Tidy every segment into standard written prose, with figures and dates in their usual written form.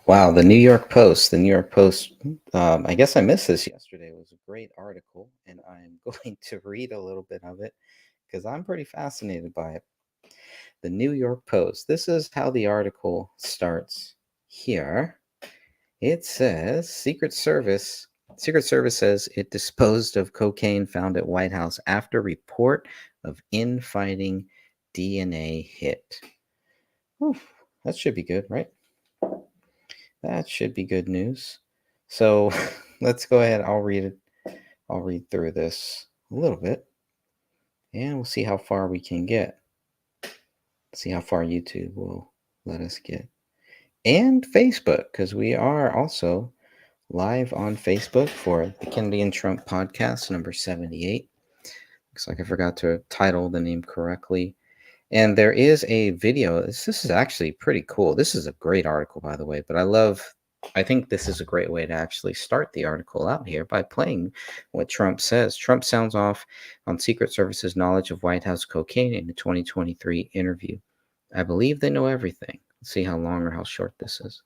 Wow, the New York Post. The New York Post. I guess I missed this yesterday. It was a great article, and I'm going to read a little bit of it because I'm pretty fascinated by it. The New York Post. This is how the article starts here. It says Secret Service says it disposed of cocaine found at White House after report of infighting DNA hit. Whew, that should be good, right? That should be good news. So let's go ahead. I'll read it. I'll read through this a little bit and we'll see how far we can get. See how far YouTube will let us get. And Facebook, because we are also live on Facebook for the Kennedy and Trump podcast number 78. Looks like I forgot to title the name correctly. And there is a video. This is actually pretty cool. This is a great article, by the way, but I think this is a great way to actually start the article out here by playing what Trump says. Trump sounds off on Secret Service's knowledge of White House cocaine in a 2023 interview. I believe they know everything. Let's see how long or how short this is.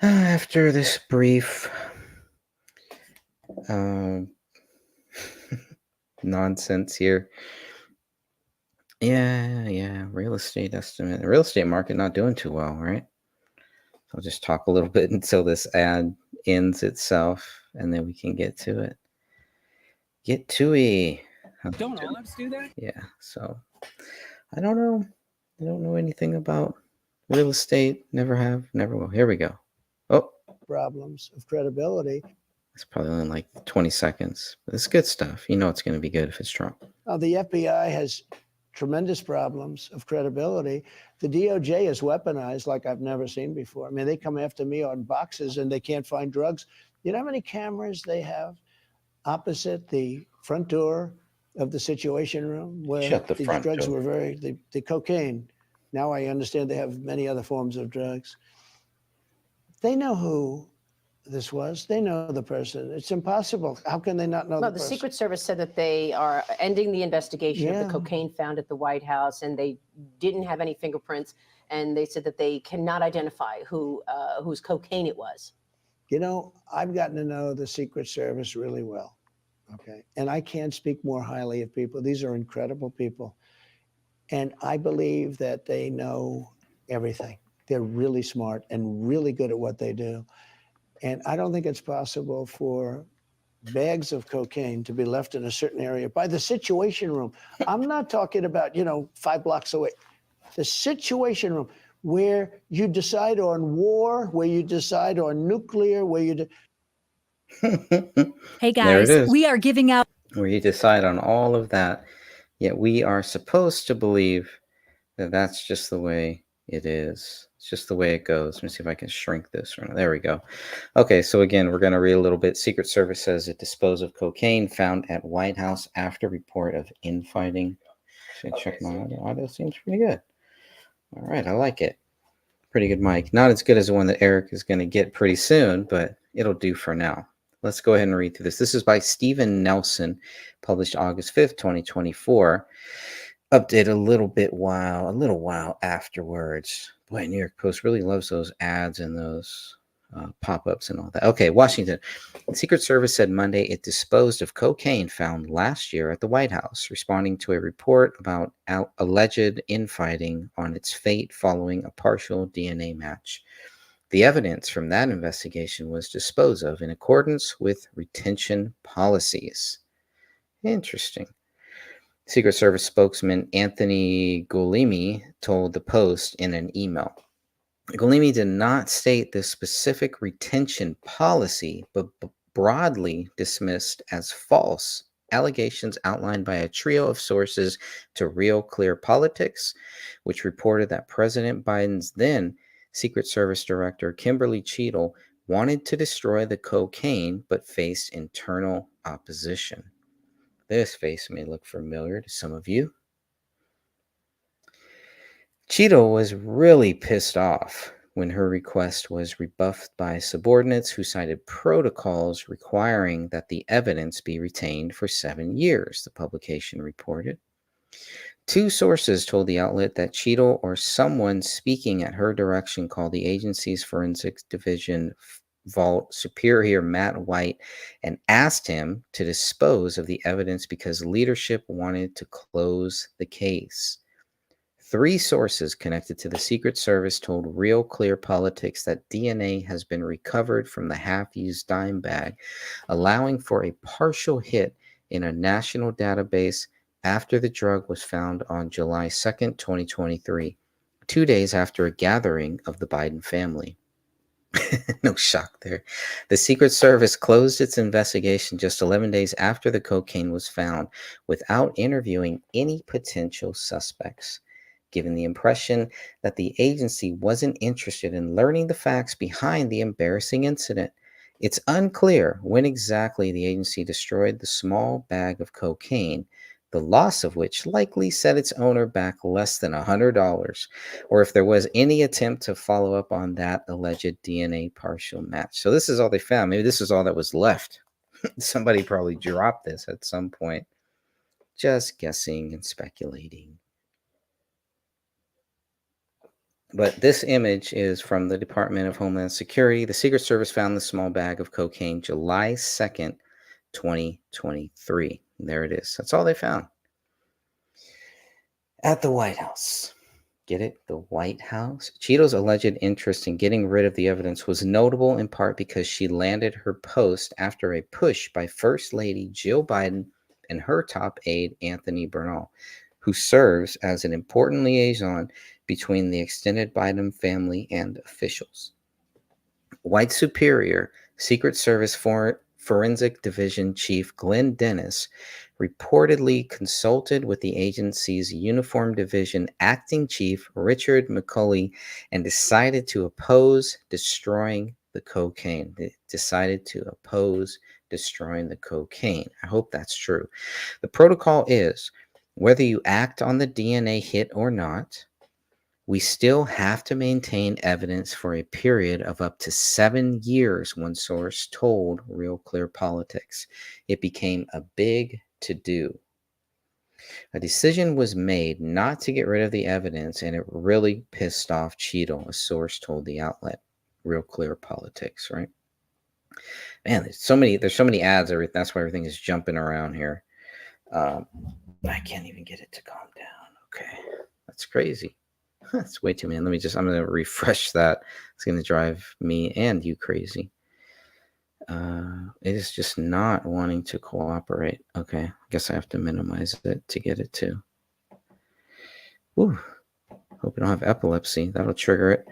After this brief nonsense here. Yeah. Real estate estimate. The real estate market not doing too well, right? I'll just talk a little bit until this ad ends itself, and then we can get to it. Get to it. Don't all apps do that? Yeah, so I don't know. I don't know anything about real estate. Never have, never will. Here we go. Oh, problems of credibility. it's probably only like 20 seconds. But it's good stuff. You know it's going to be good if it's Trump. The FBI has tremendous problems of credibility. The DOJ is weaponized like I've never seen before. I mean, they come after me on boxes and they can't find drugs. You know how many cameras they have opposite the front door of the Situation Room where the front drugs door. were the cocaine. Now I understand they have many other forms of drugs. They know who this was. They know the person. It's impossible. How can they not know the person? The Secret Service said that they are ending the investigation of the cocaine found at the White House, and they didn't have any fingerprints, and they said that they cannot identify whose cocaine it was. You know, I've gotten to know the Secret Service really well, okay? And I can't speak more highly of people. These are incredible people. And I believe that they know everything. They're really smart and really good at what they do. And I don't think it's possible for bags of cocaine to be left in a certain area by the Situation Room. I'm not talking about, 5 blocks away. The Situation Room, where you decide on war, where you decide on nuclear, where you... Hey guys, we are giving out... Where you decide on all of that, yet we are supposed to believe that that's just the way it is. It's just the way it goes. Let me see if I can shrink this. There we go. Okay, so again, we're going to read a little bit. Secret Service says it disposed of cocaine found at White House after report of infighting. Should I check my audio? Audio seems pretty good. All right, I like it. Pretty good mic. Not as good as the one that Eric is going to get pretty soon, but it'll do for now. Let's go ahead and read through this. This is by Stephen Nelson, published August 5th, 2024. Update a little while afterwards. Boy, New York Post really loves those ads and those pop-ups and all that. Okay, Washington. The Secret Service said Monday it disposed of cocaine found last year at the White House, responding to a report about alleged infighting on its fate following a partial DNA match. The evidence from that investigation was disposed of in accordance with retention policies. Interesting. Secret Service spokesman Anthony Golemi told the Post in an email. Golemi did not state the specific retention policy, but broadly dismissed as false allegations outlined by a trio of sources to Real Clear Politics, which reported that President Biden's then Secret Service Director Kimberly Cheadle wanted to destroy the cocaine but faced internal opposition. This face may look familiar to some of you. Cheadle was really pissed off when her request was rebuffed by subordinates who cited protocols requiring that the evidence be retained for 7 years, the publication reported. Two sources told the outlet that Cheadle or someone speaking at her direction called the agency's forensics division vault superior Matt White and asked him to dispose of the evidence because leadership wanted to close the case. Three sources connected to the Secret Service told Real Clear Politics that DNA has been recovered from the half-used dime bag, allowing for a partial hit in a national database after the drug was found on July 2nd, 2023, 2 days after a gathering of the Biden family. No shock there. The Secret Service closed its investigation just 11 days after the cocaine was found without interviewing any potential suspects, giving the impression that the agency wasn't interested in learning the facts behind the embarrassing incident. It's unclear when exactly the agency destroyed the small bag of cocaine, the loss of which likely set its owner back less than $100, or if there was any attempt to follow up on that alleged DNA partial match. So this is all they found. Maybe this is all that was left. Somebody probably dropped this at some point. Just guessing and speculating. But this image is from the Department of Homeland Security. The Secret Service found the small bag of cocaine July 2nd, 2023. There it is. That's all they found. At the White House. Get it? The White House? Cheadle's alleged interest in getting rid of the evidence was notable in part because she landed her post after a push by First Lady Jill Biden and her top aide, Anthony Bernal, who serves as an important liaison between the extended Biden family and officials. White Superior Secret Service Forensic Division Chief Glenn Dennis reportedly consulted with the agency's Uniform Division Acting Chief Richard McCauley and decided to oppose destroying the cocaine. They decided to oppose destroying the cocaine. I hope that's true. The protocol is whether you act on the DNA hit or not, we still have to maintain evidence for a period of up to 7 years, one source told Real Clear Politics. It became a big to-do. A decision was made not to get rid of the evidence, and it really pissed off Cheadle, a source told the outlet. Real Clear Politics, right? Man, there's so many ads. That's why everything is jumping around here. I can't even get it to calm down. Okay, that's crazy. That's way too many. I'm going to refresh that. It's going to drive me and you crazy. It is just not wanting to cooperate. Okay, I guess I have to minimize it to get it to. Ooh, hope you don't have epilepsy. That'll trigger it.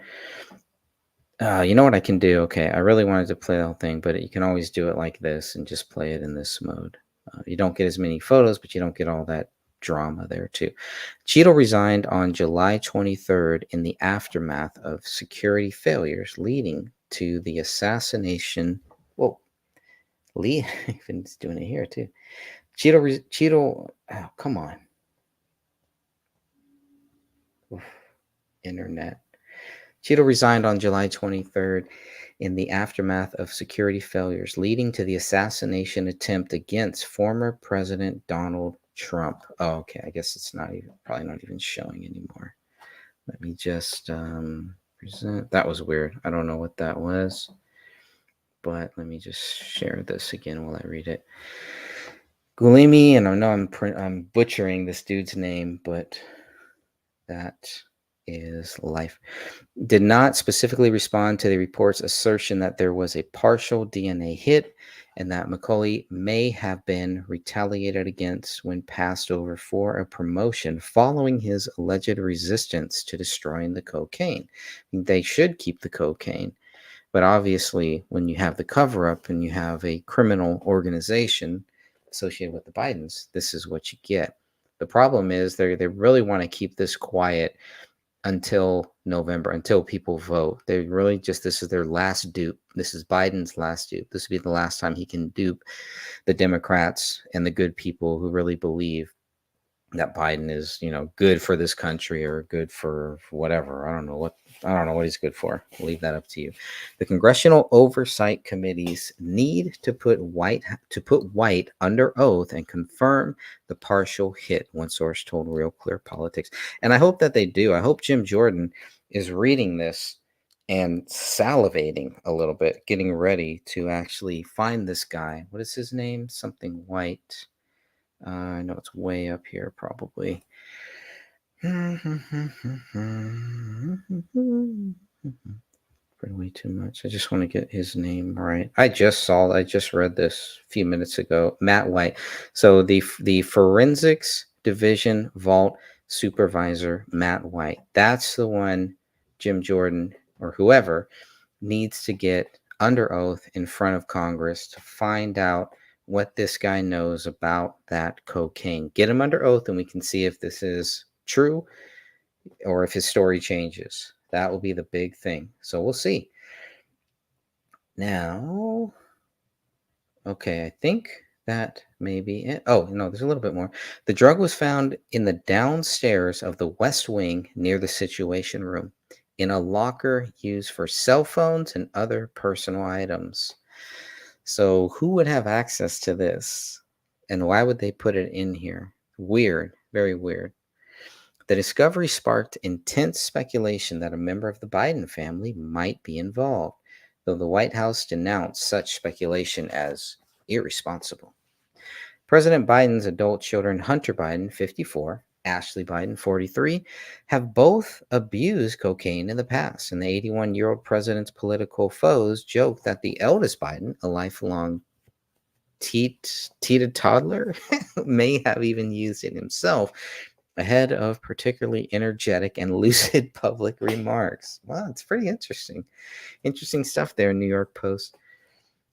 You know what I can do? Okay, I really wanted to play the whole thing, but you can always do it like this and just play it in this mode. You don't get as many photos, but you don't get all that drama there too. Cheadle resigned on July 23rd in the aftermath of security failures leading to the assassination. Whoa, Lee even's doing it here too. Cheadle, oh, come on. Oof, internet. Cheadle resigned on July 23rd in the aftermath of security failures leading to the assassination attempt against former President Donald Trump. Oh, okay. I guess it's probably not even showing anymore. Let me just present. That was weird. I don't know what that was, but let me just share this again while I read it. Gulemi, and I know I'm butchering this dude's name, but that is life, did not specifically respond to the report's assertion that there was a partial DNA hit and that McCauley may have been retaliated against when passed over for a promotion following his alleged resistance to destroying the cocaine. They should keep the cocaine, but obviously when you have the cover-up and you have a criminal organization associated with the Bidens, this is what you get. The problem is they really want to keep this quiet until November, until people vote. They really this is their last dupe. This is Biden's last dupe. This will be the last time he can dupe the Democrats and the good people who really believe that Biden is, good for this country or good for whatever. I don't know what I don't know what he's good for. I'll leave that up to you. The congressional oversight committees need to put White under oath and confirm the partial hit, one source told Real Clear Politics. And I hope that they do. I hope Jim Jordan is reading this and salivating a little bit, getting ready to actually find this guy. What is his name? Something White. I know it's way up here, probably. Way too much. I just want to get his name right. I just read this a few minutes ago. Matt White. So the forensics division vault supervisor, Matt White. That's the one Jim Jordan or whoever needs to get under oath in front of Congress to find out what this guy knows about that cocaine. Get him under oath and we can see if this is true or if his story changes. That will be the big thing. So we'll see. Now, okay, I think that may be it. Oh, no, there's a little bit more. The drug was found in the downstairs of the West Wing near the Situation Room in a locker used for cell phones and other personal items. So who would have access to this? And why would they put it in here? Weird, very weird. The discovery sparked intense speculation that a member of the Biden family might be involved, though the White House denounced such speculation as irresponsible. President Biden's adult children, Hunter Biden, 54, Ashley Biden, 43, have both abused cocaine in the past, and the 81-year-old president's political foes joke that the eldest Biden, a lifelong toddler, may have even used it himself, ahead of particularly energetic and lucid public remarks. Wow, it's pretty interesting. Interesting stuff there, New York Post.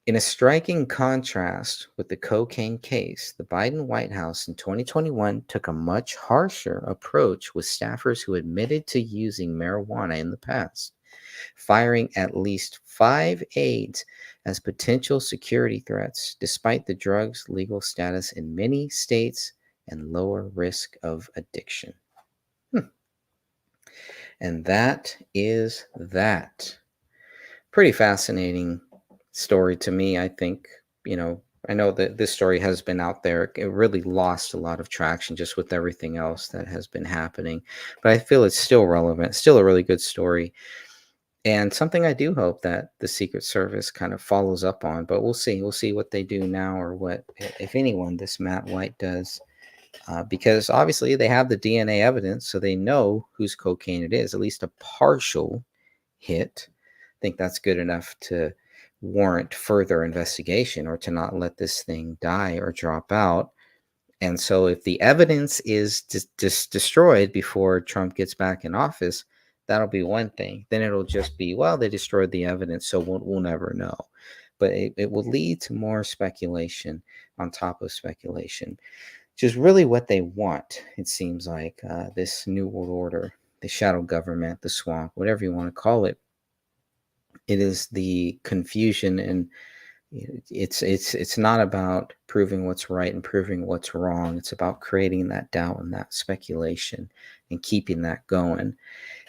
In a striking contrast with the cocaine case, the Biden White House in 2021 took a much harsher approach with staffers who admitted to using marijuana in the past, firing at least 5 aides as potential security threats, despite the drug's legal status in many states and lower risk of addiction. And that is that. Pretty fascinating story to me, I think. I know that this story has been out there. It really lost a lot of traction just with everything else that has been happening. But I feel it's still relevant, still a really good story. And something I do hope that the Secret Service kind of follows up on. But we'll see. We'll see what they do now or what, if anyone, this Matt White does. Because obviously they have the DNA evidence, so they know whose cocaine it is, at least a partial hit. I think that's good enough to warrant further investigation or to not let this thing die or drop out. And so if the evidence is destroyed before Trump gets back in office, that'll be one thing. Then it'll just be, well, they destroyed the evidence, so we'll never know. But it will lead to more speculation on top of speculation, which is really what they want, it seems like, this New World Order, the shadow government, the swamp, whatever you want to call it. It is the confusion, and it's not about proving what's right and proving what's wrong. It's about creating that doubt and that speculation and keeping that going,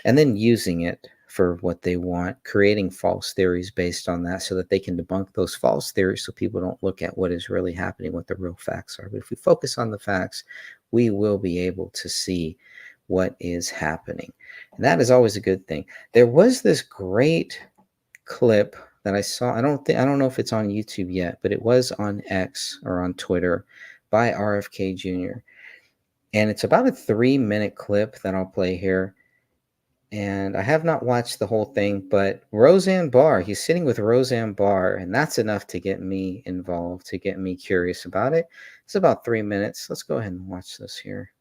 and then using it for what they want, creating false theories based on that so that they can debunk those false theories so people don't look at what is really happening, what the real facts are. But if we focus on the facts, we will be able to see what is happening. And that is always a good thing. There was this great clip that I saw. I don't know if it's on YouTube yet, but it was on X or on Twitter by RFK Jr. And it's about a 3-minute clip that I'll play here. And I have not watched the whole thing, but Roseanne Barr, he's sitting with Roseanne Barr, and that's enough to get me involved, to get me curious about it. It's about 3 minutes. Let's go ahead and watch this here.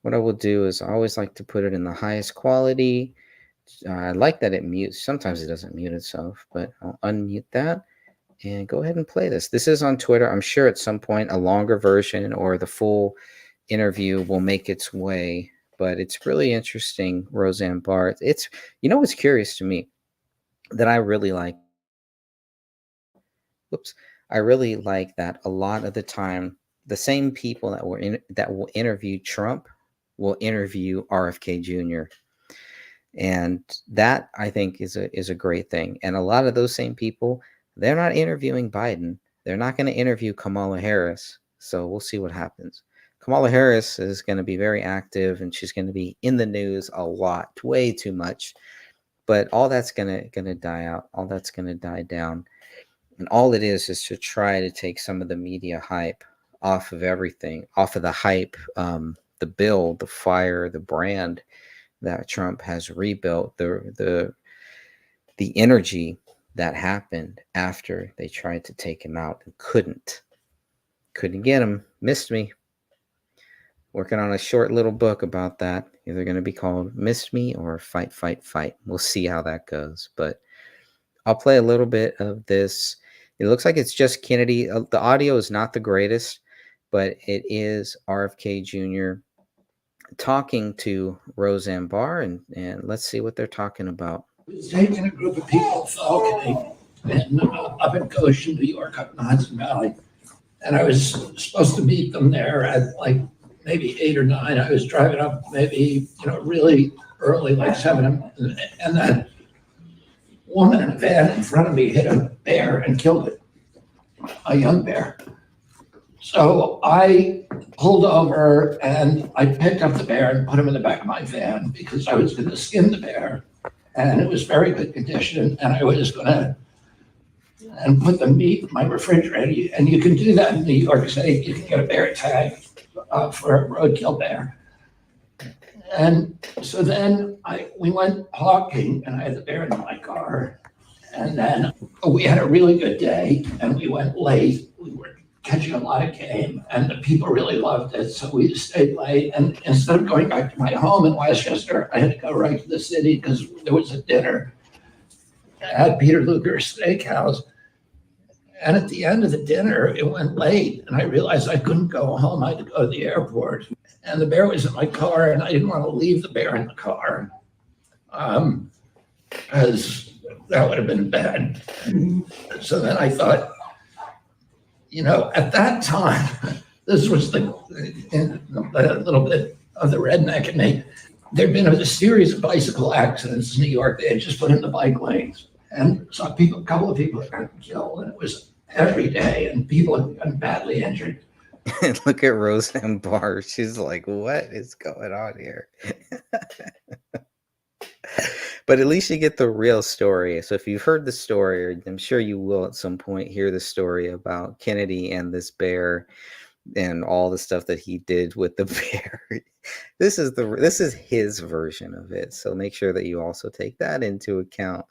What I will do is I always like to put it in the highest quality. I like that it mutes. Sometimes it doesn't mute itself, but I'll unmute that and go ahead and play this. This is on Twitter. I'm sure at some point a longer version or the full interview will make its way, but it's really interesting. Roseanne Barr. It's, what's curious to me that I really like. I really like that a lot of the time, the same people that will interview Trump will interview RFK Jr. And that, I think, is a great thing. And a lot of those same people, they're not interviewing Biden. They're not going to interview Kamala Harris. So we'll see what happens. Kamala Harris is going to be very active, and she's going to be in the news a lot, way too much. But all that's going to die out. All that's going to die down. And all it is to try to take some of the media hype off of everything, off of the hype, the bill, the fire, the brand that Trump has rebuilt, the energy that happened after they tried to take him out and couldn't get him. Missed Me. Working on a short little book about that. Either going to be called Missed Me or Fight, Fight, Fight. We'll see how that goes. But I'll play a little bit of this. It looks like it's just Kennedy. The audio is not the greatest, but it is RFK Jr. talking to Roseanne Barr, and let's see what they're talking about. I was taking a group of people to Albany and up in Goshen, New York, up in the Hudson Valley. And I was supposed to meet them there at like maybe 8 or 9. I was driving up maybe, really early, like 7. And that woman in a van in front of me hit a bear and killed it, a young bear. So I pulled over and I picked up the bear and put him in the back of my van because I was going to skin the bear. And it was very good condition. And I was going to put the meat in my refrigerator. And you can do that in New York State. You can get a bear tag for a roadkill bear. And so then we went hawking, and I had the bear in my car. And then we had a really good day, and we went late. We were catching a lot of game, and the people really loved it. So we stayed late. And instead of going back to my home in Westchester, I had to go right to the city because there was a dinner at Peter Luger's Steakhouse. And at the end of the dinner, it went late, and I realized I couldn't go home. I had to go to the airport. And the bear was in my car, and I didn't want to leave the bear in the car because that would have been bad. So then I thought, at that time, this was a little bit of the redneck in me. There'd been a series of bicycle accidents in New York. They had just put in the bike lanes, and so a couple of people had gotten killed, and it was every day, and people had gotten badly injured. Look at Roseanne Barr. She's like, what is going on here? But at least you get the real story. So if you've heard the story, or I'm sure you will at some point hear the story about Kennedy and this bear and all the stuff that he did with the bear. This is his version of it. So make sure that you also take that into account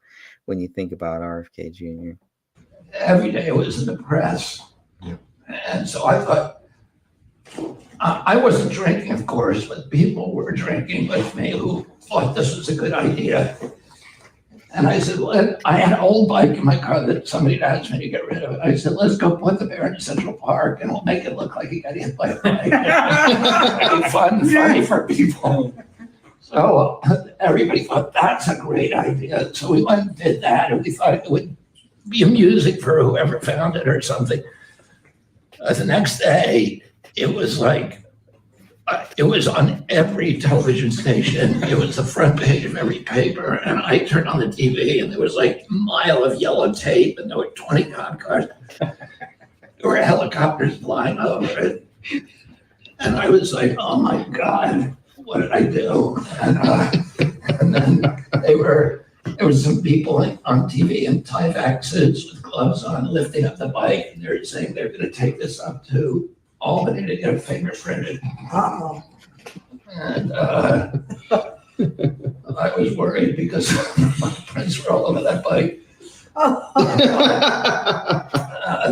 when you think about RFK Jr. Every day it was in the press. Yeah. And so I thought, I wasn't drinking, of course, but people were drinking with me who thought this was a good idea. And I said, well, I had an old bike in my car that somebody had asked me to get rid of it. I said, let's go put the bear in Central Park and we'll make it look like he got hit by a bike. It'll be funny for people. So everybody thought that's a great idea. So we went and did that, and we thought it would be amusing for whoever found it or something. The next day, it was like, it was on every television station. It was the front page of every paper. And I turned on the TV, and there was like a mile of yellow tape, and there were 20 cop cars. There were helicopters flying over it. And I was like, oh my God, what did I do? And then there was some people on TV in Tyvek suits with gloves on, lifting up the bike, and they're saying they're going to take this up to Albany to get it fingerprinted. And I was worried because my prints were all over that bike.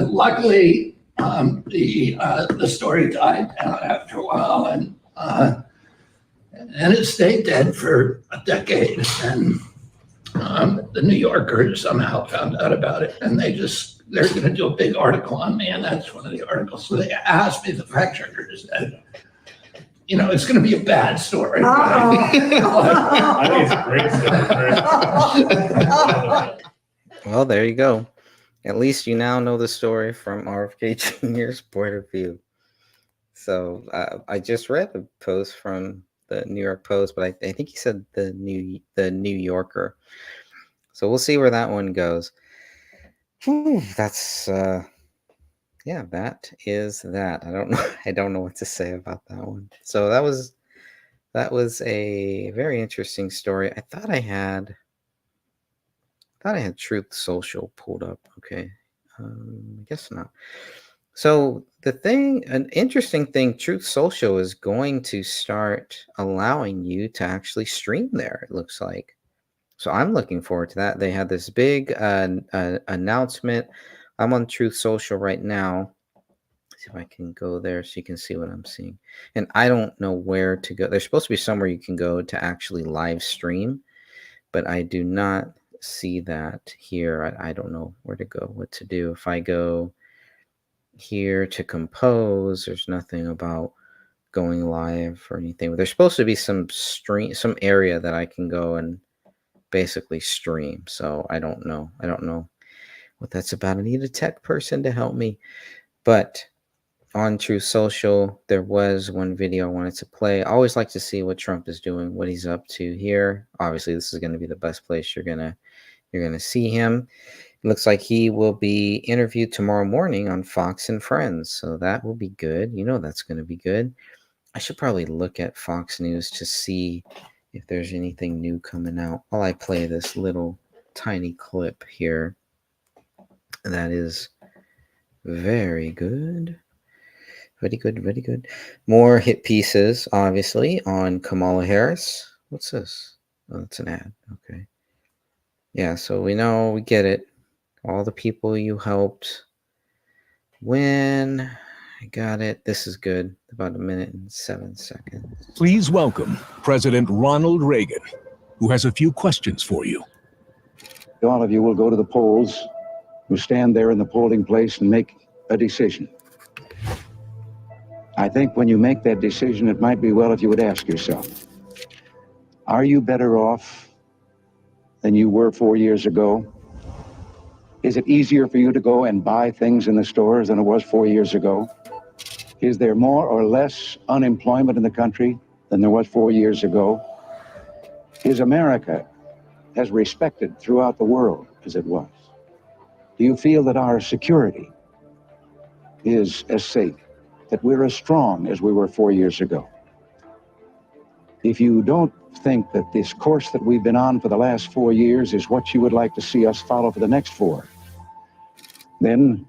Luckily, the story died down after a while, and it stayed dead for a decade. And the New Yorker somehow found out about it, and they're going to do a big article on me, and that's one of the articles. So they asked me, the fact checker said, it's going to be a bad story. I think it's a great story. Well, there you go. At least you now know the story from RFK Jr.'s point of view. So I just read a post from the New York Post, but I think he said the New Yorker. So we'll see where that one goes. Whew, that's yeah, that is that. I don't know what to say about that one. So that was a very interesting story. I thought I had Truth Social pulled up. Okay. I guess not. So an interesting thing, Truth Social is going to start allowing you to actually stream there, it looks like. So I'm looking forward to that. They had this big announcement. I'm on Truth Social right now. Let's see if I can go there so you can see what I'm seeing. And I don't know where to go. There's supposed to be somewhere you can go to actually live stream, but I do not see that here. I don't know where to go, what to do. If I go here to compose, there's nothing about going live or anything. There's supposed to be some area that I can go and basically stream. So I don't know what that's about. I need a tech person to help me. But on Truth Social, there was one video I wanted to play. I always like to see what Trump is doing, what he's up to here. Obviously, this is going to be the best place you're gonna see him. It looks like he will be interviewed tomorrow morning on Fox and Friends. So that will be good. You know that's going to be good. I should probably look at Fox News to see if there's anything new coming out. While I play this little tiny clip here. That is very good. Very good, very good. More hit pieces, obviously, on Kamala Harris. What's this? Oh, it's an ad. Okay. Yeah, so we get it. All the people you helped win. I got it. This is good. About 1:07 seconds. Please welcome President Ronald Reagan, who has a few questions for you. All of you will go to the polls, who stand there in the polling place and make a decision. I think when you make that decision, it might be well if you would ask yourself, are you better off than you were 4 years ago? Is it easier for you to go and buy things in the stores than it was 4 years ago? Is there more or less unemployment in the country than there was 4 years ago? Is America as respected throughout the world as it was? Do you feel that our security is as safe, that we're as strong as we were 4 years ago? If you don't think that this course that we've been on for the last 4 years is what you would like to see us follow for the next 4, then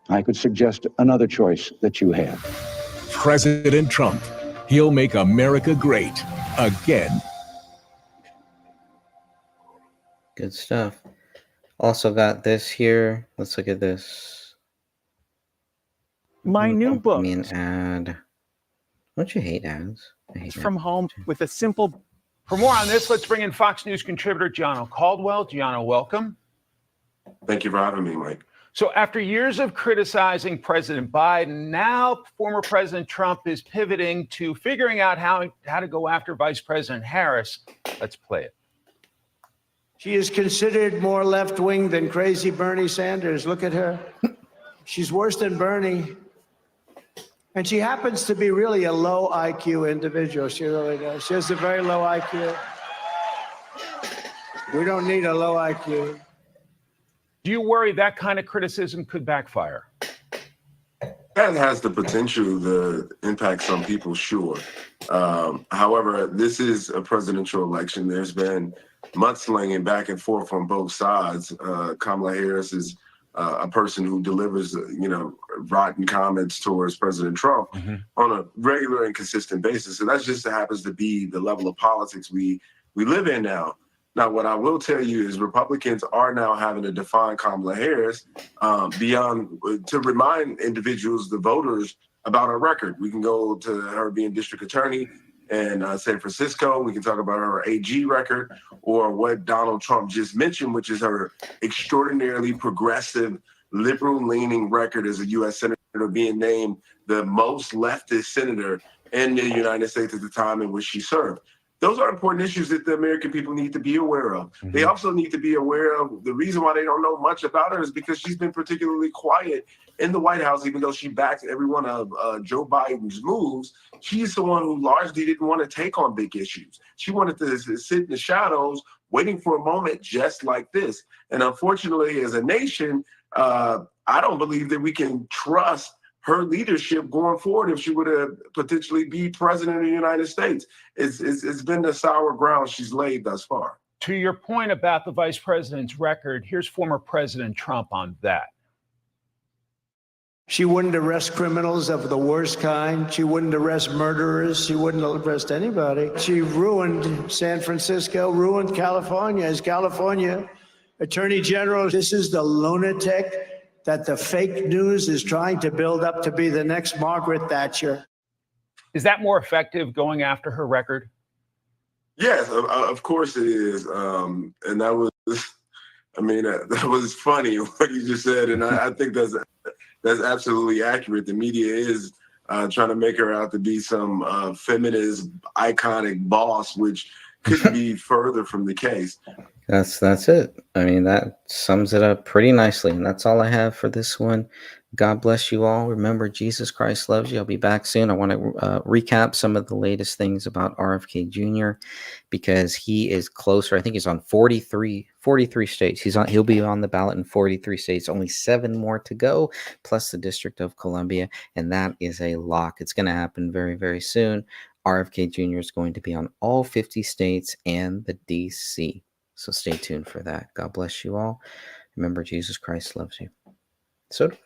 I could suggest another choice that you have. President Trump. He'll make America great again. Good stuff. Also got this here. Let's look at this. My new book. Me an ad. Don't you hate ads? I hate From ads. home with a simple. For more on this, let's bring in Fox News contributor Gianno Caldwell. Gianno, welcome. Thank you for having me, Mike. So after years of criticizing President Biden, now former President Trump is pivoting to figuring out how to go after Vice President Harris. Let's play it. She is considered more left-wing than crazy Bernie Sanders. Look at her. She's worse than Bernie. And she happens to be really a low IQ individual. She really does. She has a very low IQ. We don't need a low IQ. Do you worry that kind of criticism could backfire? That has the potential to impact some people, sure. However, this is a presidential election. There's been mudslinging back and forth on both sides. Kamala Harris is a person who delivers, rotten comments towards President Trump on a regular and consistent basis. And that just happens to be the level of politics we live in now. Now, what I will tell you is Republicans are now having to define Kamala Harris to remind individuals, the voters, about her record. We can go to her being district attorney in San Francisco. We can talk about her AG record, or what Donald Trump just mentioned, which is her extraordinarily progressive, liberal-leaning record as a U.S. senator, being named the most leftist senator in the United States at the time in which she served. Those are important issues that the American people need to be aware of. They also need to be aware of the reason why they don't know much about her is because she's been particularly quiet in the White House, even though she backs every one of Joe Biden's moves. She's the one who largely didn't want to take on big issues. She wanted to sit in the shadows, waiting for a moment just like this. And unfortunately, as a nation, I don't believe that we can trust her leadership going forward if she were to potentially be president of the United States. It's been the sour ground she's laid thus far. To your point about the vice president's record, here's former President Trump on that. She wouldn't arrest criminals of the worst kind. She wouldn't arrest murderers. She wouldn't arrest anybody. She ruined San Francisco, ruined California. As California Attorney General, this is the lunatic that the fake news is trying to build up to be the next Margaret Thatcher. Is that more effective, going after her record? Yes, of course it is. And that was, I mean, that was funny what you just said. And I think that's absolutely accurate. The media is trying to make her out to be some feminist, iconic boss, which couldn't be further from the case. That's it. I mean, that sums it up pretty nicely. And that's all I have for this one. God bless you all. Remember, Jesus Christ loves you. I'll be back soon. I want to recap some of the latest things about RFK Jr. because he is closer. I think he's on 43 states. He'll be on the ballot in 43 states. Only 7 more to go, plus the District of Columbia. And that is a lock. It's going to happen very, very soon. RFK Jr. is going to be on all 50 states and the DC. So stay tuned for that. God bless you all. Remember, Jesus Christ loves you. So do I.